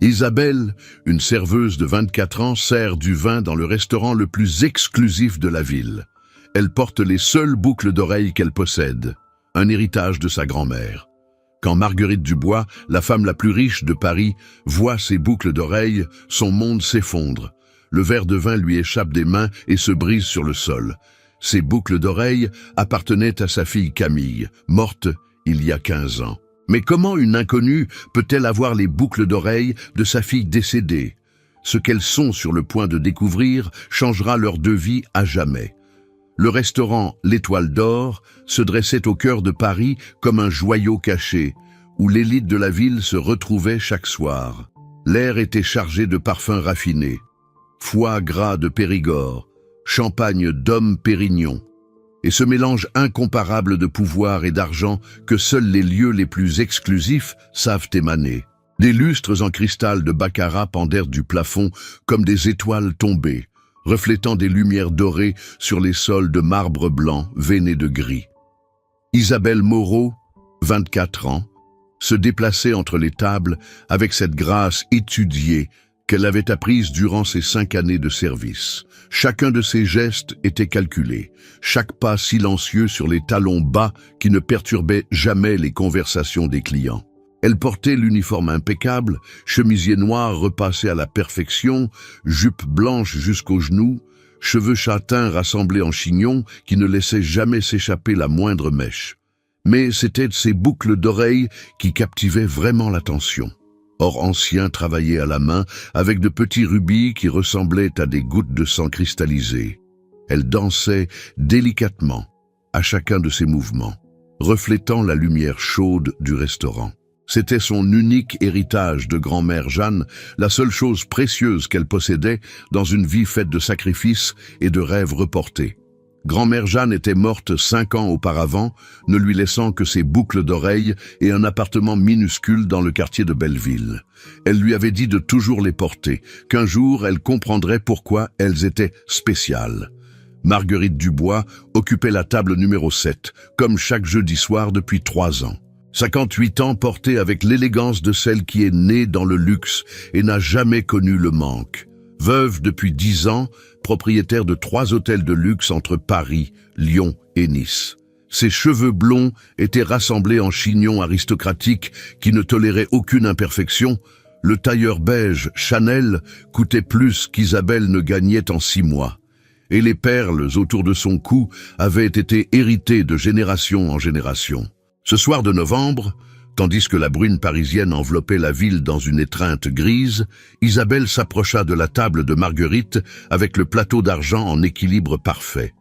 Isabelle, une serveuse de 24 ans, sert du vin dans le restaurant le plus exclusif de la ville. Elle porte les seules boucles d'oreilles qu'elle possède, un héritage de sa grand-mère. Quand Marguerite Dubois, la femme la plus riche de Paris, voit ses boucles d'oreilles, son monde s'effondre. Le verre de vin lui échappe des mains et se brise sur le sol. Ces boucles d'oreilles appartenaient à sa fille Camille, morte il y a 15 ans. Mais comment une inconnue peut-elle avoir les boucles d'oreilles de sa fille décédée? Ce qu'elles sont sur le point de découvrir changera leur de vie à jamais. Le restaurant L'Étoile d'Or se dressait au cœur de Paris comme un joyau caché, où l'élite de la ville se retrouvait chaque soir. L'air était chargé de parfums raffinés, foie gras de Périgord, champagne d'Homme Pérignon, et ce mélange incomparable de pouvoir et d'argent que seuls les lieux les plus exclusifs savent émaner. Des lustres en cristal de baccarat pendèrent du plafond comme des étoiles tombées, reflétant des lumières dorées sur les sols de marbre blanc veinés de gris. Isabelle Moreau, 24 ans, se déplaçait entre les tables avec cette grâce étudiée qu'elle avait apprise durant ses 5 années de service. Chacun de ses gestes était calculé, chaque pas silencieux sur les talons bas qui ne perturbaient jamais les conversations des clients. Elle portait l'uniforme impeccable, chemisier noir repassé à la perfection, jupe blanche jusqu'aux genoux, cheveux châtains rassemblés en chignon qui ne laissaient jamais s'échapper la moindre mèche. Mais c'étaient ces boucles d'oreilles qui captivaient vraiment l'attention. Or ancien travaillait à la main avec de petits rubis qui ressemblaient à des gouttes de sang cristallisées. Elle dansait délicatement à chacun de ses mouvements, reflétant la lumière chaude du restaurant. C'était son unique héritage de grand-mère Jeanne, la seule chose précieuse qu'elle possédait dans une vie faite de sacrifices et de rêves reportés. Grand-mère Jeanne était morte 5 ans auparavant, ne lui laissant que ses boucles d'oreilles et un appartement minuscule dans le quartier de Belleville. Elle lui avait dit de toujours les porter, qu'un jour elle comprendrait pourquoi elles étaient spéciales. Marguerite Dubois occupait la table numéro 7, comme chaque jeudi soir depuis 3 ans. 58 ans portés avec l'élégance de celle qui est née dans le luxe et n'a jamais connu le manque. Veuve depuis 10 ans, propriétaire de 3 hôtels de luxe entre Paris, Lyon et Nice. Ses cheveux blonds étaient rassemblés en chignon aristocratique qui ne tolérait aucune imperfection. Le tailleur beige Chanel coûtait plus qu'Isabelle ne gagnait en 6 mois. Et les perles autour de son cou avaient été héritées de génération en génération. Ce soir de novembre, tandis que la bruine parisienne enveloppait la ville dans une étreinte grise, Isabelle s'approcha de la table de Marguerite avec le plateau d'argent en équilibre parfait.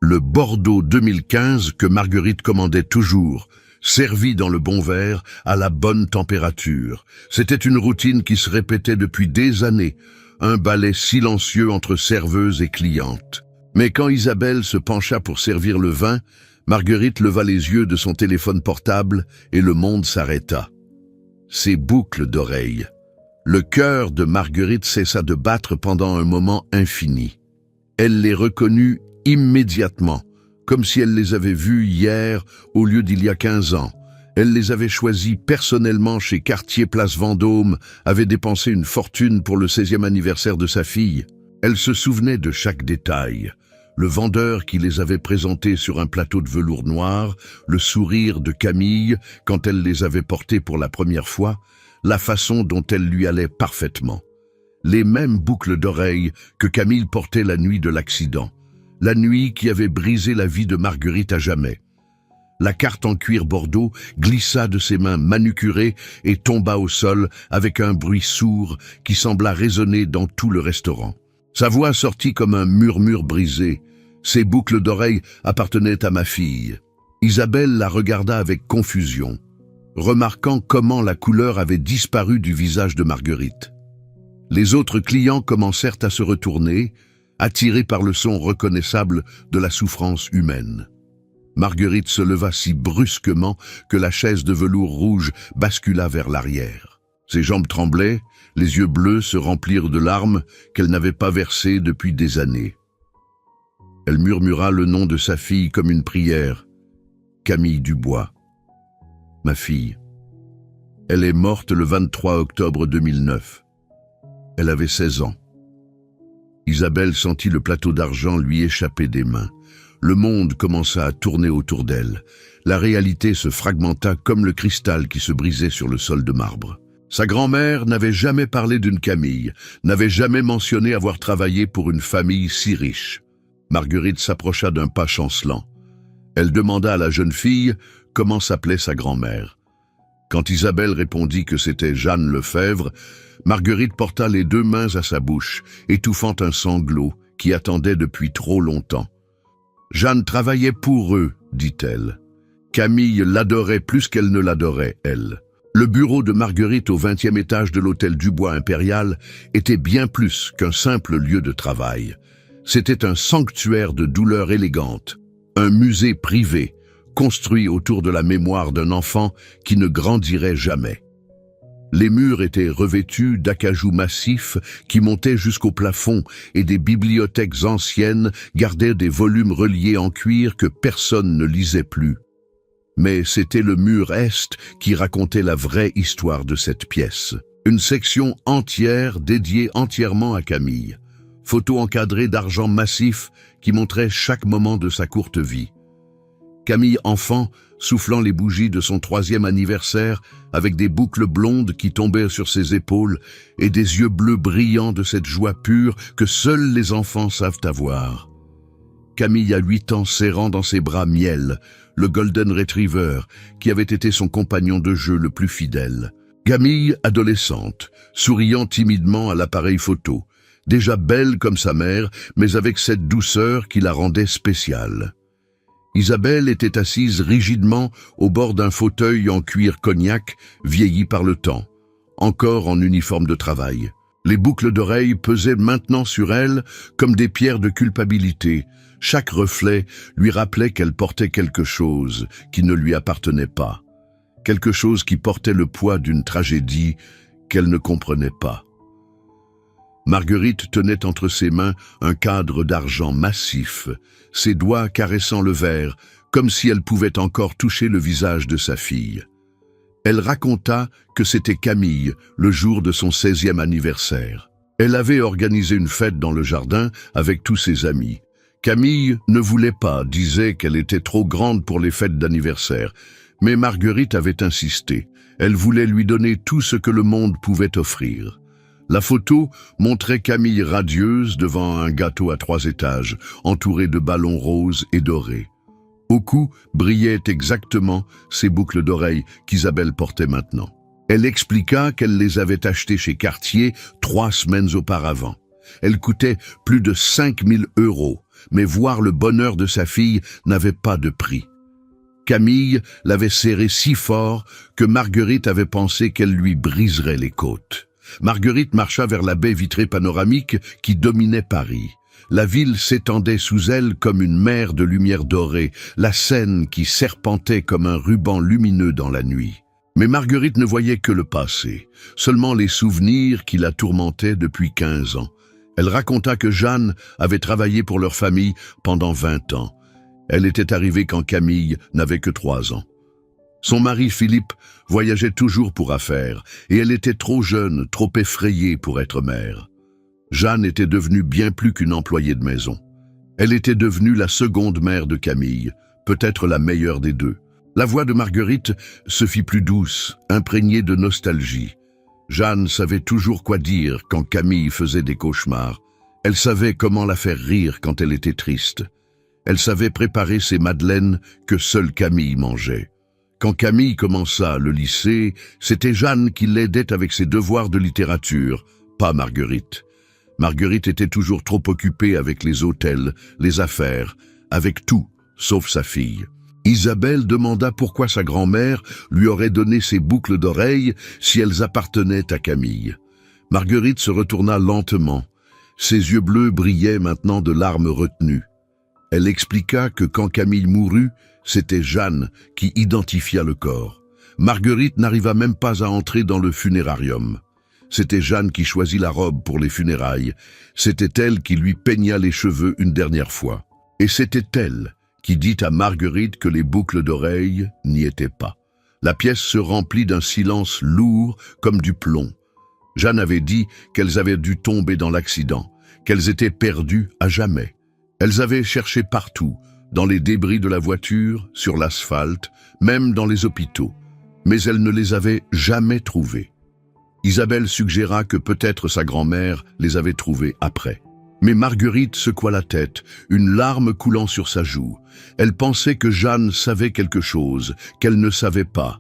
Le Bordeaux 2015 que Marguerite commandait toujours, servi dans le bon verre à la bonne température. C'était une routine qui se répétait depuis des années, un ballet silencieux entre serveuse et cliente. Mais quand Isabelle se pencha pour servir le vin, Marguerite leva les yeux de son téléphone portable et le monde s'arrêta. Ses boucles d'oreilles. Le cœur de Marguerite cessa de battre pendant un moment infini. Elle les reconnut immédiatement, comme si elle les avait vues hier au lieu d'il y a 15 ans. Elle les avait choisies personnellement chez Cartier Place Vendôme, avait dépensé une fortune pour le 16e anniversaire de sa fille. Elle se souvenait de chaque détail. Le vendeur qui les avait présentées sur un plateau de velours noir, le sourire de Camille quand elle les avait portées pour la première fois, la façon dont elles lui allaient parfaitement. Les mêmes boucles d'oreilles que Camille portait la nuit de l'accident, la nuit qui avait brisé la vie de Marguerite à jamais. La carte en cuir bordeaux glissa de ses mains manucurées et tomba au sol avec un bruit sourd qui sembla résonner dans tout le restaurant. Sa voix sortit comme un murmure brisé. Ces boucles d'oreilles appartenaient à ma fille. Isabelle la regarda avec confusion, remarquant comment la couleur avait disparu du visage de Marguerite. Les autres clients commencèrent à se retourner, attirés par le son reconnaissable de la souffrance humaine. Marguerite se leva si brusquement que la chaise de velours rouge bascula vers l'arrière. Ses jambes tremblaient, les yeux bleus se remplirent de larmes qu'elle n'avait pas versées depuis des années. Elle murmura le nom de sa fille comme une prière. Camille Dubois. Ma fille. Elle est morte le 23 octobre 2009. Elle avait 16 ans. Isabelle sentit le plateau d'argent lui échapper des mains. Le monde commença à tourner autour d'elle. La réalité se fragmenta comme le cristal qui se brisait sur le sol de marbre. Sa grand-mère n'avait jamais parlé d'une Camille, n'avait jamais mentionné avoir travaillé pour une famille si riche. Marguerite s'approcha d'un pas chancelant. Elle demanda à la jeune fille comment s'appelait sa grand-mère. Quand Isabelle répondit que c'était Jeanne Lefebvre, Marguerite porta les deux mains à sa bouche, étouffant un sanglot qui attendait depuis trop longtemps. « Jeanne travaillait pour eux, dit-elle. Camille l'adorait plus qu'elle ne l'adorait, elle. » Le bureau de Marguerite au 20e étage de l'hôtel Dubois Impérial était bien plus qu'un simple lieu de travail. C'était un sanctuaire de douleur élégante, un musée privé, construit autour de la mémoire d'un enfant qui ne grandirait jamais. Les murs étaient revêtus d'acajou massif qui montaient jusqu'au plafond et des bibliothèques anciennes gardaient des volumes reliés en cuir que personne ne lisait plus. Mais c'était le mur est qui racontait la vraie histoire de cette pièce. Une section entière dédiée entièrement à Camille. Photos encadrées d'argent massif qui montraient chaque moment de sa courte vie. Camille enfant, soufflant les bougies de son 3e anniversaire avec des boucles blondes qui tombaient sur ses épaules et des yeux bleus brillants de cette joie pure que seuls les enfants savent avoir. Camille à 8 ans serrant dans ses bras Miel, le Golden Retriever, qui avait été son compagnon de jeu le plus fidèle. Camille, adolescente, souriant timidement à l'appareil photo, déjà belle comme sa mère, mais avec cette douceur qui la rendait spéciale. Isabelle était assise rigidement au bord d'un fauteuil en cuir cognac, vieilli par le temps, encore en uniforme de travail. Les boucles d'oreilles pesaient maintenant sur elle comme des pierres de culpabilité. Chaque reflet lui rappelait qu'elle portait quelque chose qui ne lui appartenait pas, quelque chose qui portait le poids d'une tragédie qu'elle ne comprenait pas. Marguerite tenait entre ses mains un cadre d'argent massif, ses doigts caressant le verre, comme si elle pouvait encore toucher le visage de sa fille. Elle raconta que c'était Camille, le jour de son 16e anniversaire. Elle avait organisé une fête dans le jardin avec tous ses amis. Camille ne voulait pas, disait qu'elle était trop grande pour les fêtes d'anniversaire, mais Marguerite avait insisté. Elle voulait lui donner tout ce que le monde pouvait offrir. La photo montrait Camille radieuse devant un gâteau à 3 étages, entouré de ballons roses et dorés. Au cou brillaient exactement ces boucles d'oreilles qu'Isabelle portait maintenant. Elle expliqua qu'elle les avait achetées chez Cartier 3 semaines auparavant. Elles coûtaient plus de 5 000 €, mais voir le bonheur de sa fille n'avait pas de prix. Camille l'avait serrée si fort que Marguerite avait pensé qu'elle lui briserait les côtes. Marguerite marcha vers la baie vitrée panoramique qui dominait Paris. La ville s'étendait sous elle comme une mer de lumière dorée, la Seine qui serpentait comme un ruban lumineux dans la nuit. Mais Marguerite ne voyait que le passé, seulement les souvenirs qui la tourmentaient depuis 15 ans. Elle raconta que Jeanne avait travaillé pour leur famille pendant 20 ans. Elle était arrivée quand Camille n'avait que 3 ans. Son mari Philippe voyageait toujours pour affaires, et elle était trop jeune, trop effrayée pour être mère. Jeanne était devenue bien plus qu'une employée de maison. Elle était devenue la seconde mère de Camille, peut-être la meilleure des deux. La voix de Marguerite se fit plus douce, imprégnée de nostalgie. Jeanne savait toujours quoi dire quand Camille faisait des cauchemars. Elle savait comment la faire rire quand elle était triste. Elle savait préparer ces madeleines que seule Camille mangeait. Quand Camille commença le lycée, c'était Jeanne qui l'aidait avec ses devoirs de littérature, pas Marguerite. Marguerite était toujours trop occupée avec les hôtels, les affaires, avec tout, sauf sa fille. Isabelle demanda pourquoi sa grand-mère lui aurait donné ces boucles d'oreilles si elles appartenaient à Camille. Marguerite se retourna lentement. Ses yeux bleus brillaient maintenant de larmes retenues. Elle expliqua que quand Camille mourut, c'était Jeanne qui identifia le corps. Marguerite n'arriva même pas à entrer dans le funérarium. C'était Jeanne qui choisit la robe pour les funérailles. C'était elle qui lui peigna les cheveux une dernière fois. Et c'était elle qui dit à Marguerite que les boucles d'oreilles n'y étaient pas. La pièce se remplit d'un silence lourd comme du plomb. Jeanne avait dit qu'elles avaient dû tomber dans l'accident, qu'elles étaient perdues à jamais. Elles avaient cherché partout, dans les débris de la voiture, sur l'asphalte, même dans les hôpitaux, mais elles ne les avaient jamais trouvées. Isabelle suggéra que peut-être sa grand-mère les avait trouvées après. Mais Marguerite secoua la tête, une larme coulant sur sa joue. Elle pensait que Jeanne savait quelque chose qu'elle ne savait pas.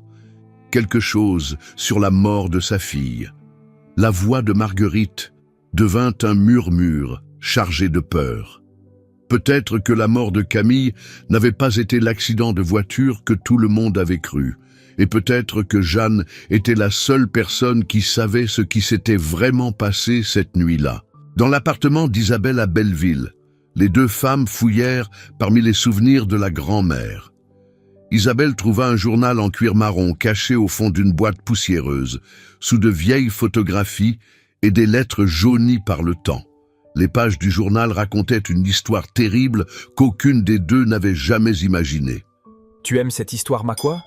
Quelque chose sur la mort de sa fille. La voix de Marguerite devint un murmure chargé de peur. Peut-être que la mort de Camille n'avait pas été l'accident de voiture que tout le monde avait cru. Et peut-être que Jeanne était la seule personne qui savait ce qui s'était vraiment passé cette nuit-là. Dans l'appartement d'Isabelle à Belleville, les deux femmes fouillèrent parmi les souvenirs de la grand-mère. Isabelle trouva un journal en cuir marron caché au fond d'une boîte poussiéreuse, sous de vieilles photographies et des lettres jaunies par le temps. Les pages du journal racontaient une histoire terrible qu'aucune des deux n'avait jamais imaginée. Tu aimes cette histoire, ma quoi?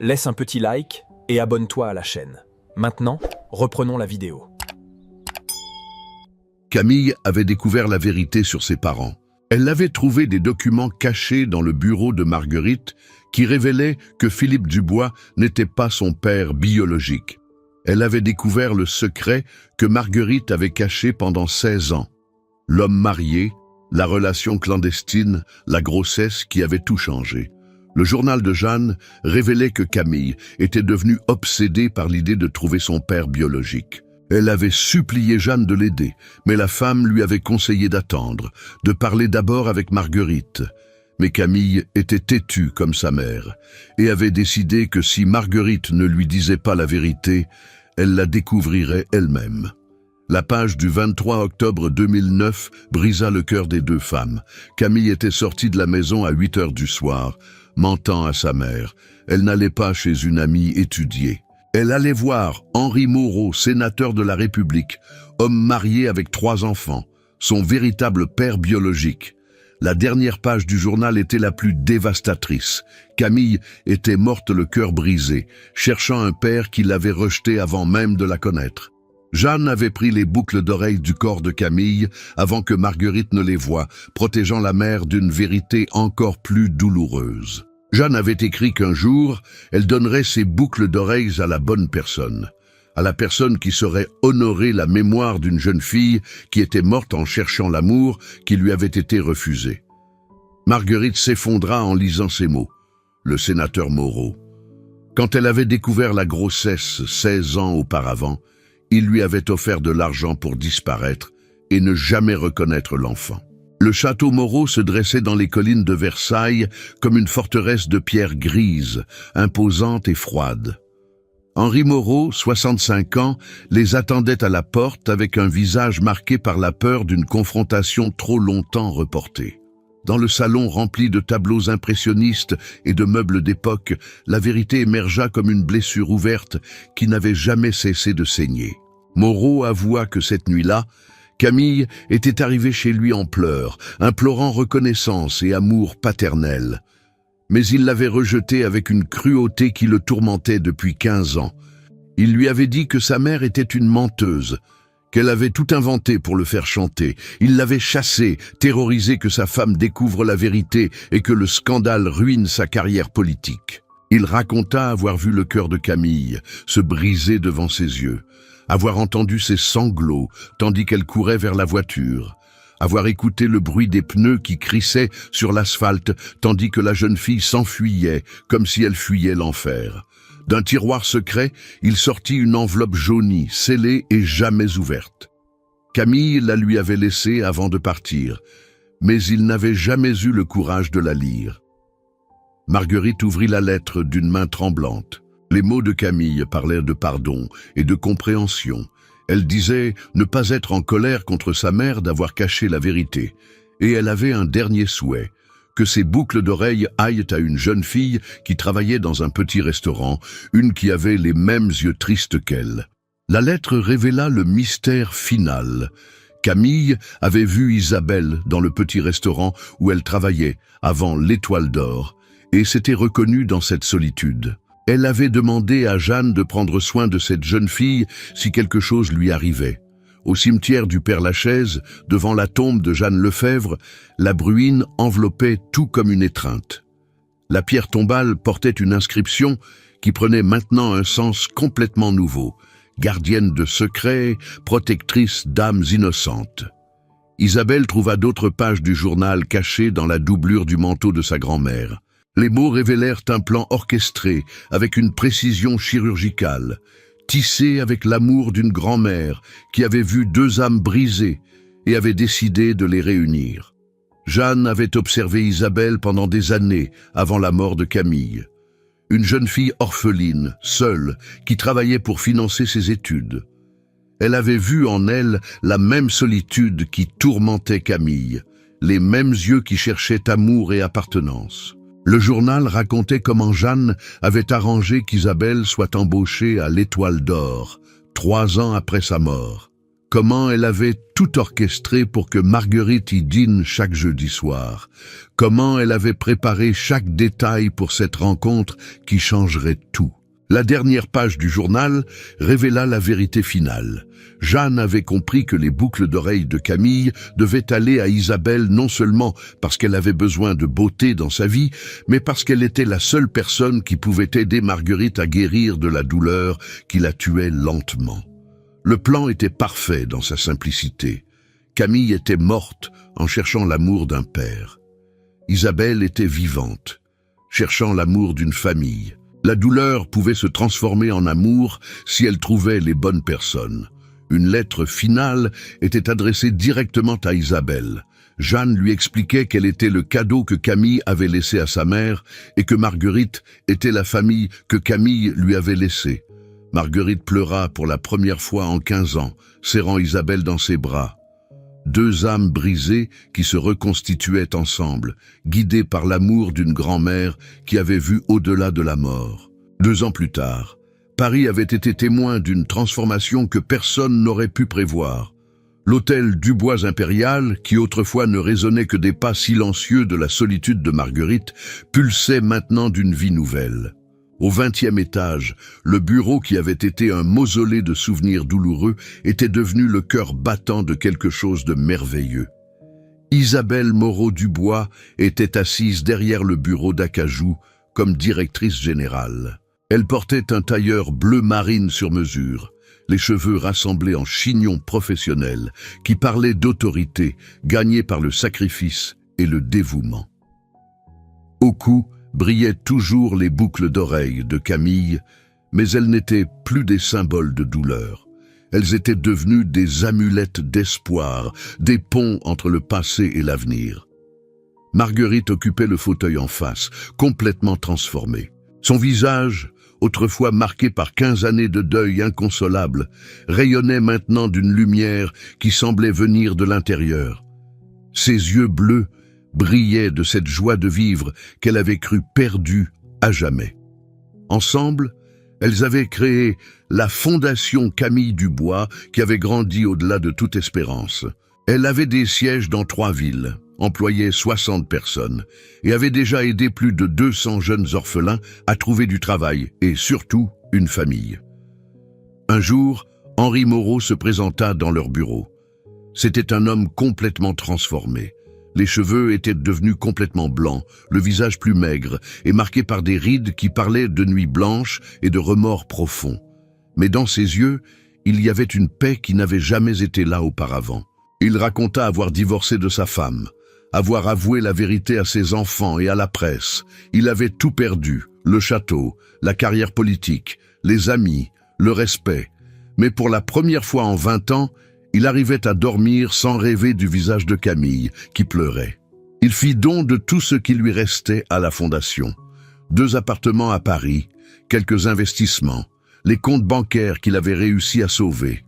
Laisse un petit like et abonne-toi à la chaîne. Maintenant, reprenons la vidéo. Camille avait découvert la vérité sur ses parents. Elle avait trouvé des documents cachés dans le bureau de Marguerite qui révélaient que Philippe Dubois n'était pas son père biologique. Elle avait découvert le secret que Marguerite avait caché pendant 16 ans. L'homme marié, la relation clandestine, la grossesse qui avait tout changé. Le journal de Jeanne révélait que Camille était devenue obsédée par l'idée de trouver son père biologique. Elle avait supplié Jeanne de l'aider, mais la femme lui avait conseillé d'attendre, de parler d'abord avec Marguerite. Mais Camille était têtue comme sa mère, et avait décidé que si Marguerite ne lui disait pas la vérité, elle la découvrirait elle-même. La page du 23 octobre 2009 brisa le cœur des deux femmes. Camille était sortie de la maison à 8 heures du soir, mentant à sa mère. Elle n'allait pas chez une amie étudier. Elle allait voir Henri Moreau, sénateur de la République, homme marié avec 3 enfants, son véritable père biologique. La dernière page du journal était la plus dévastatrice. Camille était morte le cœur brisé, cherchant un père qui l'avait rejetée avant même de la connaître. Jeanne avait pris les boucles d'oreilles du corps de Camille avant que Marguerite ne les voie, protégeant la mère d'une vérité encore plus douloureuse. Jeanne avait écrit qu'un jour, elle donnerait ses boucles d'oreilles à la bonne personne, à la personne qui saurait honorer la mémoire d'une jeune fille qui était morte en cherchant l'amour qui lui avait été refusé. Marguerite s'effondra en lisant ces mots. Le sénateur Moreau. Quand elle avait découvert la grossesse 16 ans auparavant, il lui avait offert de l'argent pour disparaître et ne jamais reconnaître l'enfant. Le château Moreau se dressait dans les collines de Versailles comme une forteresse de pierre grise, imposante et froide. Henri Moreau, 65 ans, les attendait à la porte avec un visage marqué par la peur d'une confrontation trop longtemps reportée. Dans le salon rempli de tableaux impressionnistes et de meubles d'époque, la vérité émergea comme une blessure ouverte qui n'avait jamais cessé de saigner. Moreau avoua que cette nuit-là, Camille était arrivée chez lui en pleurs, implorant reconnaissance et amour paternel. Mais il l'avait rejetée avec une cruauté qui le tourmentait depuis 15 ans. Il lui avait dit que sa mère était une menteuse, qu'elle avait tout inventé pour le faire chanter. Il l'avait chassée, terrorisé que sa femme découvre la vérité et que le scandale ruine sa carrière politique. Il raconta avoir vu le cœur de Camille se briser devant ses yeux, avoir entendu ses sanglots tandis qu'elle courait vers la voiture, avoir écouté le bruit des pneus qui crissaient sur l'asphalte tandis que la jeune fille s'enfuyait comme si elle fuyait l'enfer. D'un tiroir secret, il sortit une enveloppe jaunie, scellée et jamais ouverte. Camille la lui avait laissée avant de partir, mais il n'avait jamais eu le courage de la lire. Marguerite ouvrit la lettre d'une main tremblante. Les mots de Camille parlaient de pardon et de compréhension. Elle disait ne pas être en colère contre sa mère d'avoir caché la vérité. Et elle avait un dernier souhait, que ses boucles d'oreilles aillent à une jeune fille qui travaillait dans un petit restaurant, une qui avait les mêmes yeux tristes qu'elle. La lettre révéla le mystère final. Camille avait vu Isabelle dans le petit restaurant où elle travaillait, avant l'Étoile d'Or, et s'était reconnue dans cette solitude. Elle avait demandé à Jeanne de prendre soin de cette jeune fille si quelque chose lui arrivait. Au cimetière du Père-Lachaise, devant la tombe de Jeanne Lefebvre, la bruine enveloppait tout comme une étreinte. La pierre tombale portait une inscription qui prenait maintenant un sens complètement nouveau. Gardienne de secrets, protectrice d'âmes innocentes. Isabelle trouva d'autres pages du journal cachées dans la doublure du manteau de sa grand-mère. Les mots révélèrent un plan orchestré, avec une précision chirurgicale, tissé avec l'amour d'une grand-mère qui avait vu deux âmes brisées et avait décidé de les réunir. Jeanne avait observé Isabelle pendant des années avant la mort de Camille. Une jeune fille orpheline, seule, qui travaillait pour financer ses études. Elle avait vu en elle la même solitude qui tourmentait Camille, les mêmes yeux qui cherchaient amour et appartenance. Le journal racontait comment Jeanne avait arrangé qu'Isabelle soit embauchée à l'Étoile d'Or, 3 ans après sa mort. Comment elle avait tout orchestré pour que Marguerite y dîne chaque jeudi soir. Comment elle avait préparé chaque détail pour cette rencontre qui changerait tout. La dernière page du journal révéla la vérité finale. Jeanne avait compris que les boucles d'oreilles de Camille devaient aller à Isabelle non seulement parce qu'elle avait besoin de beauté dans sa vie, mais parce qu'elle était la seule personne qui pouvait aider Marguerite à guérir de la douleur qui la tuait lentement. Le plan était parfait dans sa simplicité. Camille était morte en cherchant l'amour d'un père. Isabelle était vivante, cherchant l'amour d'une famille. La douleur pouvait se transformer en amour si elle trouvait les bonnes personnes. Une lettre finale était adressée directement à Isabelle. Jeanne lui expliquait quel était le cadeau que Camille avait laissé à sa mère et que Marguerite était la famille que Camille lui avait laissée. Marguerite pleura pour la première fois en 15 ans, serrant Isabelle dans ses bras. Deux âmes brisées qui se reconstituaient ensemble, guidées par l'amour d'une grand-mère qui avait vu au-delà de la mort. 2 ans plus tard, Paris avait été témoin d'une transformation que personne n'aurait pu prévoir. L'hôtel Dubois Impérial, qui autrefois ne résonnait que des pas silencieux de la solitude de Marguerite, pulsait maintenant d'une vie nouvelle. Au 20e étage, le bureau qui avait été un mausolée de souvenirs douloureux était devenu le cœur battant de quelque chose de merveilleux. Isabelle Moreau-Dubois était assise derrière le bureau d'Acajou comme directrice générale. Elle portait un tailleur bleu marine sur mesure, les cheveux rassemblés en chignon professionnel, qui parlait d'autorité, gagnée par le sacrifice et le dévouement. Au cou, brillaient toujours les boucles d'oreilles de Camille, mais elles n'étaient plus des symboles de douleur. Elles étaient devenues des amulettes d'espoir, des ponts entre le passé et l'avenir. Marguerite occupait le fauteuil en face, complètement transformée. Son visage, autrefois marqué par 15 années de deuil inconsolable, rayonnait maintenant d'une lumière qui semblait venir de l'intérieur. Ses yeux bleus brillaient de cette joie de vivre qu'elle avait cru perdue à jamais. Ensemble, elles avaient créé la Fondation Camille Dubois qui avait grandi au-delà de toute espérance. Elle avait des sièges dans 3 villes, employait 60 personnes et avait déjà aidé plus de 200 jeunes orphelins à trouver du travail et surtout une famille. Un jour, Henri Moreau se présenta dans leur bureau. C'était un homme complètement transformé. Les cheveux étaient devenus complètement blancs, le visage plus maigre et marqué par des rides qui parlaient de nuits blanches et de remords profonds. Mais dans ses yeux, il y avait une paix qui n'avait jamais été là auparavant. Il raconta avoir divorcé de sa femme, avoir avoué la vérité à ses enfants et à la presse. Il avait tout perdu, le château, la carrière politique, les amis, le respect. Mais pour la première fois en 20 ans, il arrivait à dormir sans rêver du visage de Camille, qui pleurait. Il fit don de tout ce qui lui restait à la Fondation. 2 appartements à Paris, quelques investissements, les comptes bancaires qu'il avait réussi à sauver.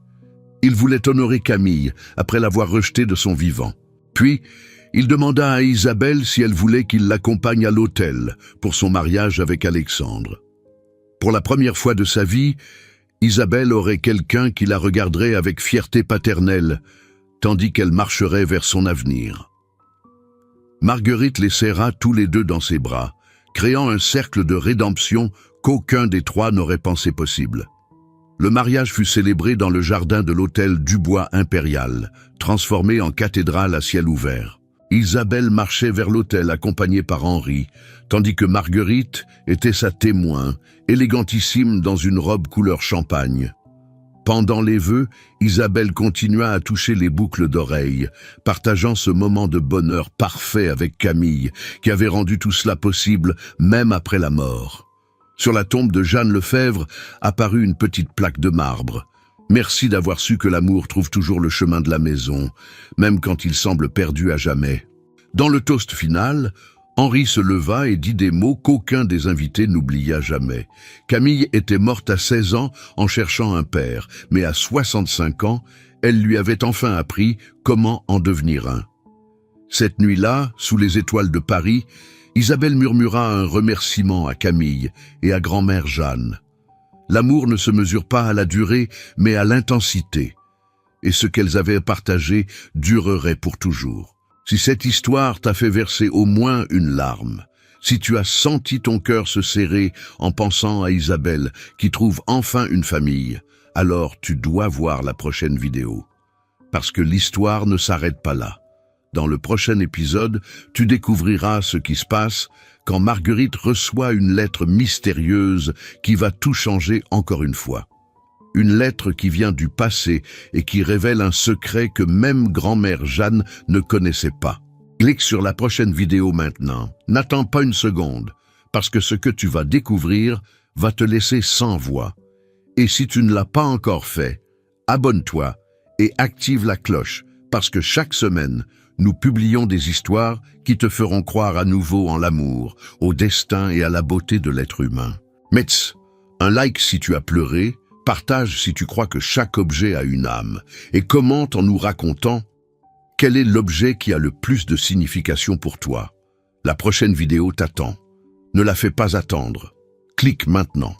Il voulait honorer Camille après l'avoir rejetée de son vivant. Puis, il demanda à Isabelle si elle voulait qu'il l'accompagne à l'hôtel pour son mariage avec Alexandre. Pour la première fois de sa vie, Isabelle aurait quelqu'un qui la regarderait avec fierté paternelle, tandis qu'elle marcherait vers son avenir. Marguerite les serra tous les deux dans ses bras, créant un cercle de rédemption qu'aucun des trois n'aurait pensé possible. Le mariage fut célébré dans le jardin de l'hôtel Dubois Impérial, transformé en cathédrale à ciel ouvert. Isabelle marchait vers l'autel accompagnée par Henri, tandis que Marguerite était sa témoin, élégantissime dans une robe couleur champagne. Pendant les vœux, Isabelle continua à toucher les boucles d'oreilles, partageant ce moment de bonheur parfait avec Camille, qui avait rendu tout cela possible même après la mort. Sur la tombe de Jeanne Lefebvre apparut une petite plaque de marbre. Merci d'avoir su que l'amour trouve toujours le chemin de la maison, même quand il semble perdu à jamais. Dans le toast final, Henri se leva et dit des mots qu'aucun des invités n'oublia jamais. Camille était morte à 16 ans en cherchant un père, mais à 65 ans, elle lui avait enfin appris comment en devenir un. Cette nuit-là, sous les étoiles de Paris, Isabelle murmura un remerciement à Camille et à grand-mère Jeanne. L'amour ne se mesure pas à la durée, mais à l'intensité. Et ce qu'elles avaient partagé durerait pour toujours. Si cette histoire t'a fait verser au moins une larme, si tu as senti ton cœur se serrer en pensant à Isabelle qui trouve enfin une famille, alors tu dois voir la prochaine vidéo. Parce que l'histoire ne s'arrête pas là. Dans le prochain épisode, tu découvriras ce qui se passe quand Marguerite reçoit une lettre mystérieuse qui va tout changer encore une fois. Une lettre qui vient du passé et qui révèle un secret que même grand-mère Jeanne ne connaissait pas. Clique sur la prochaine vidéo maintenant. N'attends pas une seconde, parce que ce que tu vas découvrir va te laisser sans voix. Et si tu ne l'as pas encore fait, abonne-toi et active la cloche, parce que chaque semaine, nous publions des histoires qui te feront croire à nouveau en l'amour, au destin et à la beauté de l'être humain. Metz, un like si tu as pleuré, partage si tu crois que chaque objet a une âme, et commente en nous racontant quel est l'objet qui a le plus de signification pour toi. La prochaine vidéo t'attend. Ne la fais pas attendre. Clique maintenant.